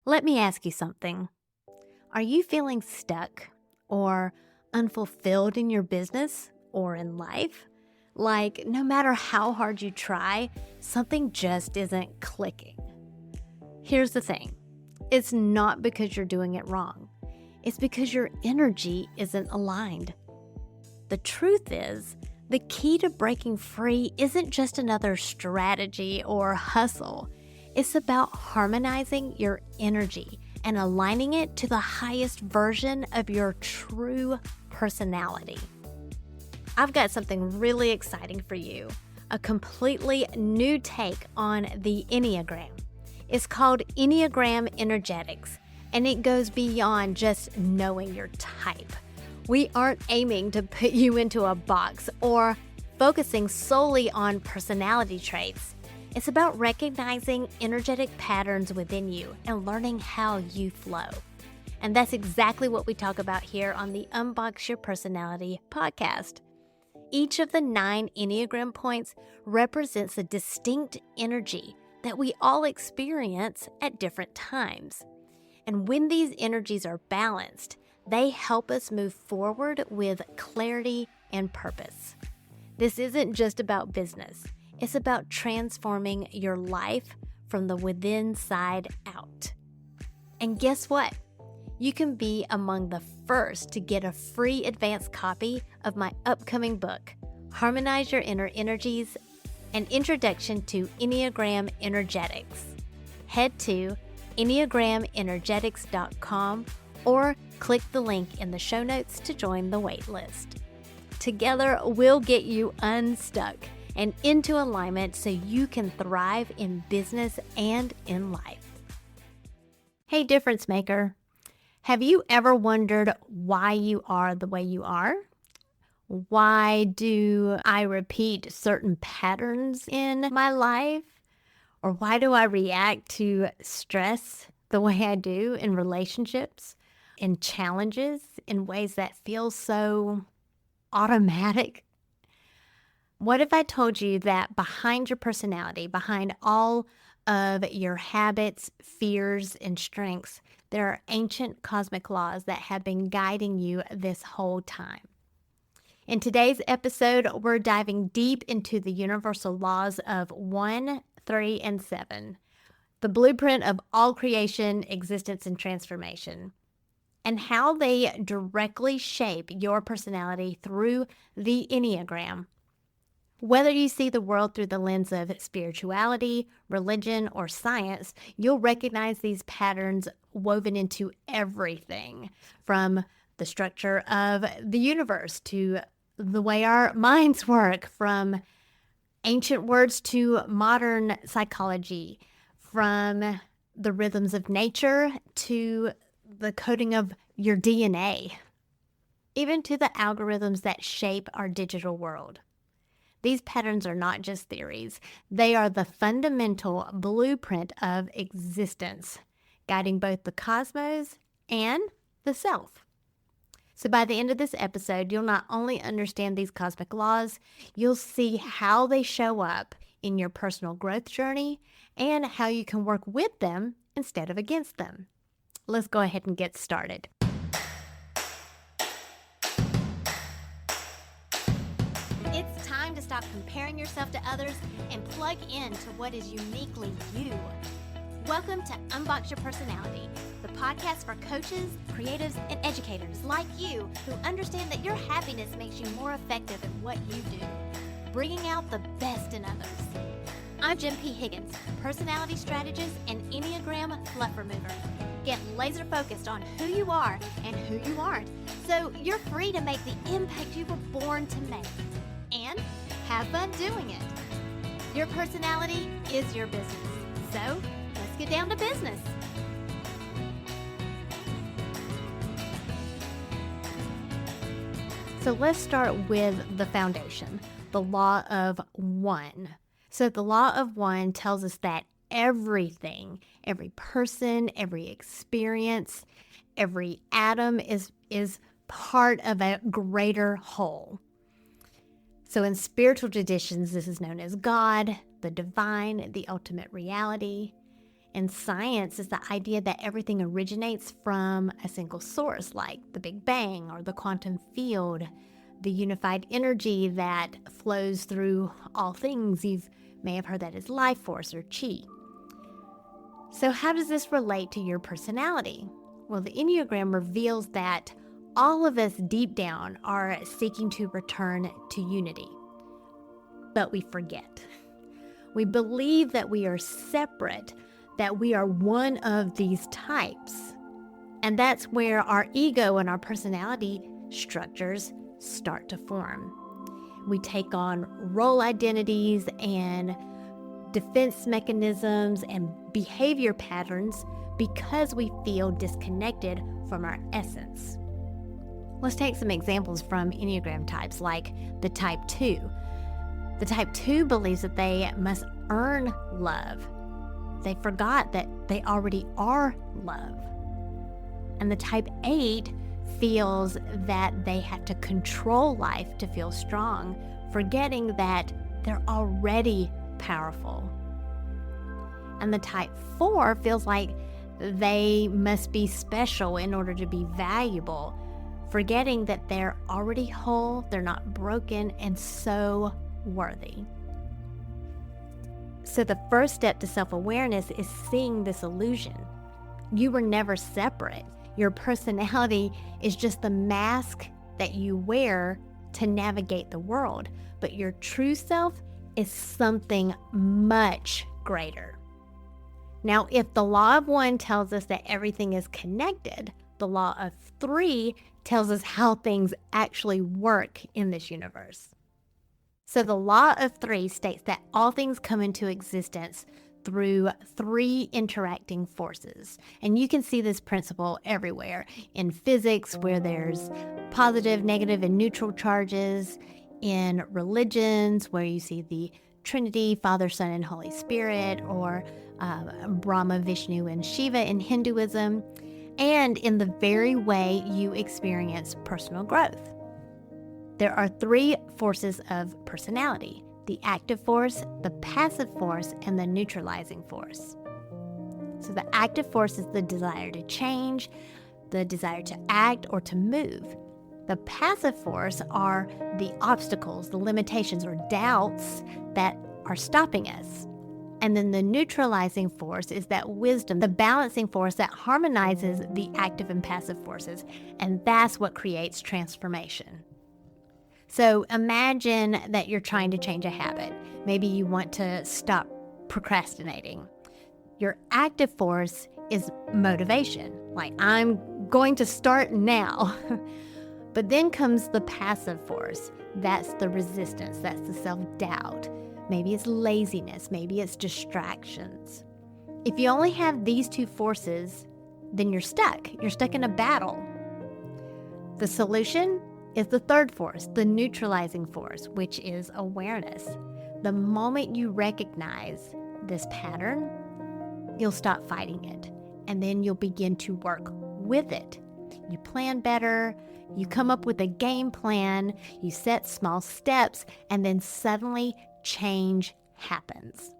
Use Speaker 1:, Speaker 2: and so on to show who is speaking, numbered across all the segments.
Speaker 1: Let me ask you something. Are you feeling stuck or unfulfilled in your business or in life? Like, no matter how hard you try, something just isn't clicking. Here's the thing. It's not because you're doing it wrong. It's because your energy isn't aligned. The truth is, the key to breaking free isn't just another strategy or hustle. It's about harmonizing your energy and aligning it to the highest version of your true personality. I've got something really exciting for you, a completely new take on the Enneagram. It's called Enneagram Energetics, and it goes beyond just knowing your type. We aren't aiming to put you into a box or focusing solely on personality traits. It's about recognizing energetic patterns within you and learning how you flow. And that's exactly what we talk about here on the Unbox Your Personality podcast. Each of the 9 Enneagram points represents a distinct energy that we all experience at different times. And when these energies are balanced, they help us move forward with clarity and purpose. This isn't just about business. It's about transforming your life from the within side out. And guess what? You can be among the first to get a free advanced copy of my upcoming book, Harmonize Your Inner Energies, an introduction to Enneagram Energetics. Head to EnneagramEnergetics.com or click the link in the show notes to join the waitlist. Together, we'll get you unstuck and into alignment so you can thrive in business and in life. Hey, difference maker. Have you ever wondered why you are the way you are? Why do I repeat certain patterns in my life? Or why do I react to stress the way I do in relationships, in challenges, in ways that feel so automatic? What if I told you that behind your personality, behind all of your habits, fears, and strengths, there are ancient cosmic laws that have been guiding you this whole time? In today's episode, we're diving deep into the universal laws of 1, 3, and 7, the blueprint of all creation, existence, and transformation, and how they directly shape your personality through the Enneagram. Whether you see the world through the lens of spirituality, religion, or science, you'll recognize these patterns woven into everything, from the structure of the universe to the way our minds work, from ancient words to modern psychology, from the rhythms of nature to the coding of your DNA, even to the algorithms that shape our digital world. These patterns are not just theories. They are the fundamental blueprint of existence, guiding both the cosmos and the self. So by the end of this episode, you'll not only understand these cosmic laws, you'll see how they show up in your personal growth journey and how you can work with them instead of against them. Let's go ahead and get started. It's time to stop comparing yourself to others and plug into what is uniquely you. Welcome to Unbox Your Personality, the podcast for coaches, creatives, and educators like you who understand that your happiness makes you more effective at what you do, bringing out the best in others. I'm Jen P. Higgins, personality strategist and Enneagram fluff remover. Get laser focused on who you are and who you aren't, so you're free to make the impact you were born to make. And have fun doing it. Your personality is your business. So let's get down to business. So let's start with the foundation, the law of 1. So the law of 1 tells us that everything, every person, every experience, every atom is part of a greater whole. So in spiritual traditions, this is known as God, the divine, the ultimate reality. In science, it's the idea that everything originates from a single source, like the Big Bang or the quantum field, the unified energy that flows through all things. You may have heard that as life force or chi. So how does this relate to your personality? Well, the Enneagram reveals that all of us deep down are seeking to return to unity, but we forget. We believe that we are separate, that we are one of these types. And that's where our ego and our personality structures start to form. We take on role identities and defense mechanisms and behavior patterns because we feel disconnected from our essence. Let's take some examples from Enneagram types, like the type 2. The type 2 believes that they must earn love. They forgot that they already are love. And the type 8 feels that they have to control life to feel strong, forgetting that they're already powerful. And the type 4 feels like they must be special in order to be valuable, forgetting that they're already whole, they're not broken, and so worthy. So the first step to self-awareness is seeing this illusion. You were never separate. Your personality is just the mask that you wear to navigate the world, but your true self is something much greater. Now, if the law of 1 tells us that everything is connected, the law of 3 tells us how things actually work in this universe. So the law of 3 states that all things come into existence through 3 interacting forces. And you can see this principle everywhere. In physics, where there's positive, negative, and neutral charges. In religions, where you see the Trinity, Father, Son, and Holy Spirit, or Brahma, Vishnu, and Shiva in Hinduism. And in the very way you experience personal growth. There are 3 forces of personality: the active force, the passive force, and the neutralizing force. So the active force is the desire to change, the desire to act or to move. The passive force are the obstacles, the limitations, or doubts that are stopping us. And then the neutralizing force is that wisdom, the balancing force that harmonizes the active and passive forces. And that's what creates transformation. So imagine that you're trying to change a habit. Maybe you want to stop procrastinating. Your active force is motivation, like I'm going to start now. But then comes the passive force. That's the resistance, that's the self-doubt. Maybe it's laziness, maybe it's distractions. If you only have these 2 forces, then you're stuck. You're stuck in a battle. The solution is the third force, the neutralizing force, which is awareness. The moment you recognize this pattern, you'll stop fighting it, and then you'll begin to work with it. You plan better, you come up with a game plan, you set small steps, and then suddenly change happens.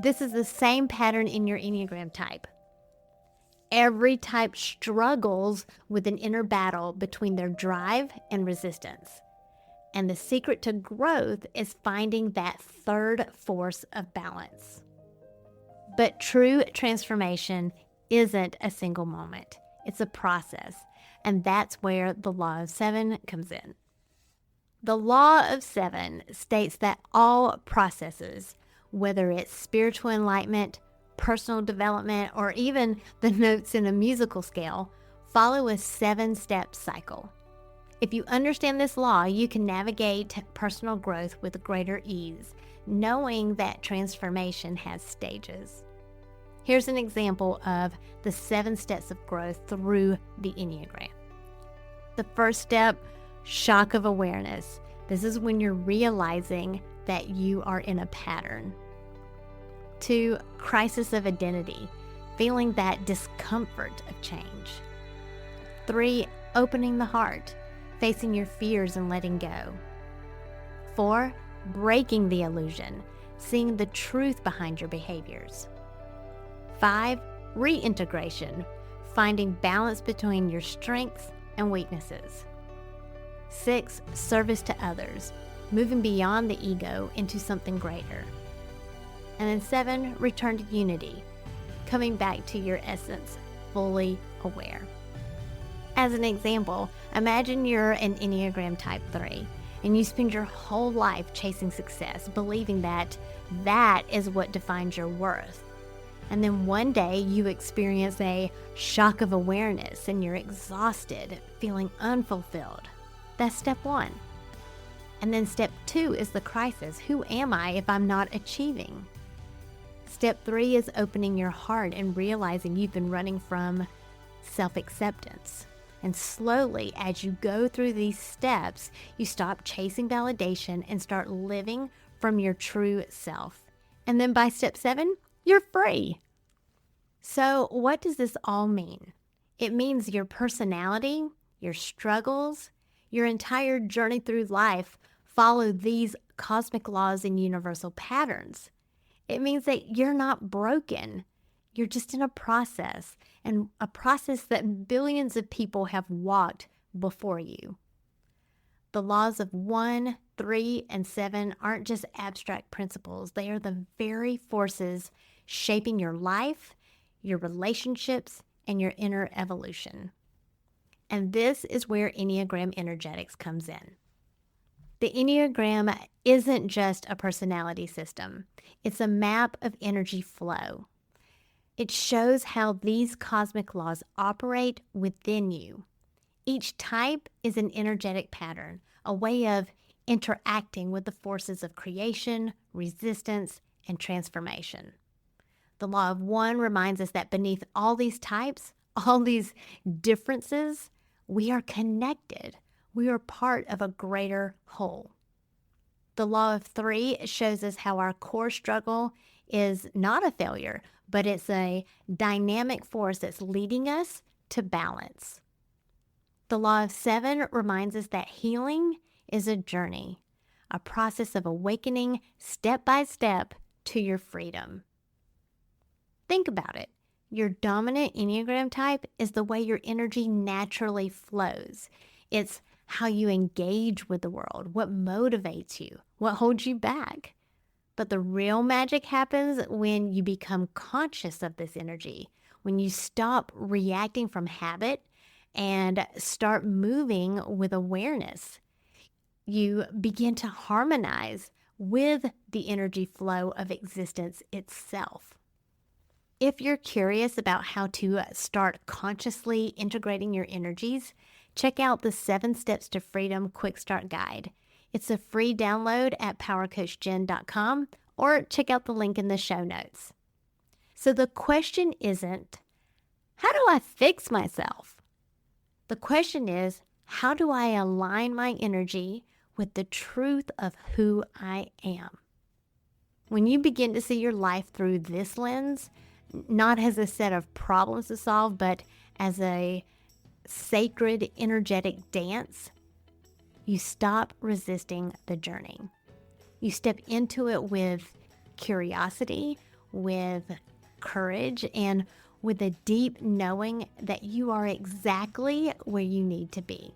Speaker 1: This is the same pattern in your Enneagram type. Every type struggles with an inner battle between their drive and resistance. And the secret to growth is finding that third force of balance. But true transformation isn't a single moment. It's a process. And that's where the law of 7 comes in. The law of 7 states that all processes, whether it's spiritual enlightenment, personal development, or even the notes in a musical scale, follow a 7-step cycle. If you understand this law, you can navigate personal growth with greater ease, knowing that transformation has stages. Here's an example of the 7 steps of growth through the Enneagram. The first step, shock of awareness. This is when you're realizing that you are in a pattern. 2, crisis of identity, feeling that discomfort of change. 3, opening the heart, facing your fears and letting go. 4, breaking the illusion, seeing the truth behind your behaviors. 5, reintegration, finding balance between your strengths and weaknesses. 6, service to others, moving beyond the ego into something greater. And then 7, return to unity, coming back to your essence, fully aware. As an example, imagine you're an Enneagram Type 3, and you spend your whole life chasing success, believing that that is what defines your worth. And then one day you experience a shock of awareness and you're exhausted, feeling unfulfilled. That's step 1. And then step 2 is the crisis. Who am I if I'm not achieving? Step 3 is opening your heart and realizing you've been running from self-acceptance. And slowly, as you go through these steps, you stop chasing validation and start living from your true self. And then by step 7, you're free. So what does this all mean? It means your personality, your struggles, your entire journey through life follow these cosmic laws and universal patterns. It means that you're not broken. You're just in a process, and a process that billions of people have walked before you. The laws of 1, 3, and 7 aren't just abstract principles. They are the very forces shaping your life, your relationships, and your inner evolution. And this is where Enneagram Energetics comes in. The Enneagram isn't just a personality system. It's a map of energy flow. It shows how these cosmic laws operate within you. Each type is an energetic pattern, a way of interacting with the forces of creation, resistance, and transformation. The law of 1 reminds us that beneath all these types, all these differences, we are connected. We are part of a greater whole. The law of 3 shows us how our core struggle is not a failure, but it's a dynamic force that's leading us to balance. The law of 7 reminds us that healing is a journey, a process of awakening step by step to your freedom. Think about it. Your dominant Enneagram type is the way your energy naturally flows. It's how you engage with the world, what motivates you, what holds you back. But the real magic happens when you become conscious of this energy, when you stop reacting from habit and start moving with awareness. You begin to harmonize with the energy flow of existence itself. If you're curious about how to start consciously integrating your energies, check out the 7 Steps to Freedom Quick Start Guide. It's a free download at powercoachjen.com, or check out the link in the show notes. So the question isn't, how do I fix myself? The question is, how do I align my energy with the truth of who I am? When you begin to see your life through this lens, not as a set of problems to solve, but as a sacred, energetic dance, you stop resisting the journey. You step into it with curiosity, with courage, and with a deep knowing that you are exactly where you need to be.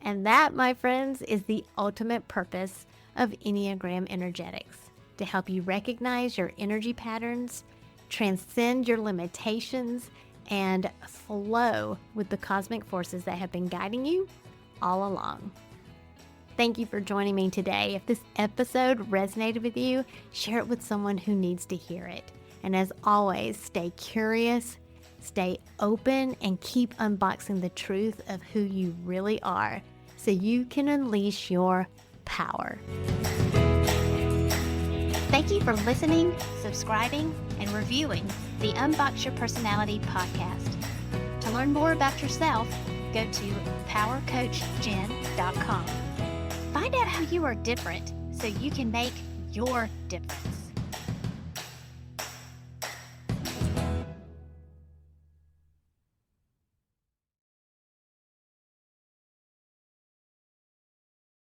Speaker 1: And that, my friends, is the ultimate purpose of Enneagram Energetics, to help you recognize your energy patterns, transcend your limitations, and flow with the cosmic forces that have been guiding you all along. Thank you for joining me today. If this episode resonated with you, share it with someone who needs to hear it. And as always, stay curious, stay open, and keep unboxing the truth of who you really are so you can unleash your power.
Speaker 2: Thank you for listening, subscribing, and reviewing the Unbox Your Personality podcast. To learn more about yourself, go to powercoachjen.com. Find out how you are different so you can make your difference.